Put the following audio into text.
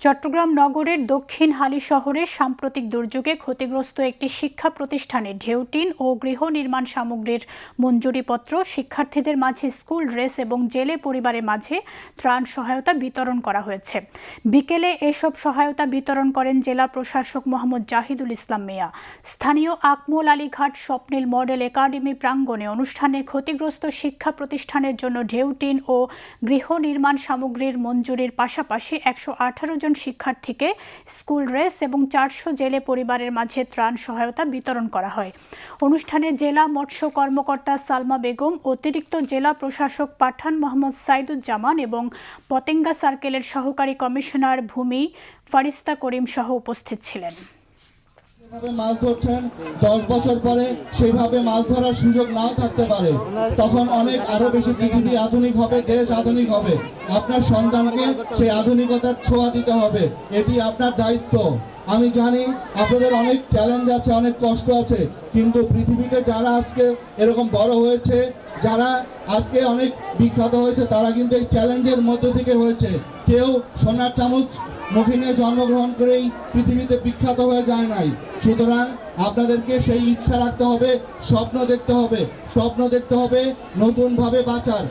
চট্টগ্রাম নগরের দক্ষিণ হালি শহরের সাম্প্রতিক দুর্যোগে ক্ষতিগ্রস্ত একটি শিক্ষা প্রতিষ্ঠানে ঢেউটিন ও গৃহ নির্মাণ সামগ্রীর মঞ্জুরিপত্র, শিক্ষার্থীদের মাঝে স্কুল ড্রেস এবং জেলে পরিবারের মাঝে ত্রাণ সহায়তা বিতরণ করা হয়েছে। বিকেলে এসব সহায়তা বিতরণ করেন জেলা প্রশাসক মোহাম্মদ জাহিদুল ইসলাম মিয়া। স্থানীয় আকমল আলী ঘাট স্বপ্নিল মডেল একাডেমি প্রাঙ্গণে অনুষ্ঠানে ক্ষতিগ্রস্ত শিক্ষা প্রতিষ্ঠানের জন্য ঢেউটিন ও গৃহ নির্মাণ সামগ্রীর মঞ্জুরির পাশাপাশি 118 জন শিক্ষার্থীকে স্কুল ড্রেস এবং 400 জেলে পরিবারের মাঝে ত্রাণ সহায়তা বিতরণ করা হয়। অনুষ্ঠানে জেলা মৎস্য কর্মকর্তা সালমা বেগম, অতিরিক্ত জেলা প্রশাসক পাঠান মোহাম্মদ সাইদুজ্জামান এবং পতেঙ্গা সার্কেলের সহকারী কমিশনার ভূমি ফারিস্তা করিম সহ উপস্থিত ছিলেন। মাছ ধরছেন 10 বছর পরে সেইভাবে মাছ ধরার সুযোগ নাও থাকতে পারে, তখন অনেক আরো বেশি পৃথিবী আধুনিক হবে, দেশ আধুনিক হবে। আপনার সন্তানকে সেই আধুনিকতার ছোঁয়া দিতে হবে, এটি আপনার দায়িত্ব। আমি জানি আপনাদের অনেক চ্যালেঞ্জ আছে, অনেক কষ্ট আছে, কিন্তু পৃথিবীতে যারা আজকে এরকম বড় হয়েছে, যারা আজকে অনেক বিখ্যাত হয়েছে, তারা কিন্তু এই চ্যালেঞ্জের মধ্য থেকে হয়েছে। কেউ সোনার চামচ মুখে নিয়ে জন্মগ্রহণ করেই পৃথিবীতে বিখ্যাত হয়ে যায় নাই। সুতরাং আপনাদেরকে সেই ইচ্ছা রাখতে হবে, স্বপ্ন দেখতে হবে, নতুনভাবে বাঁচার।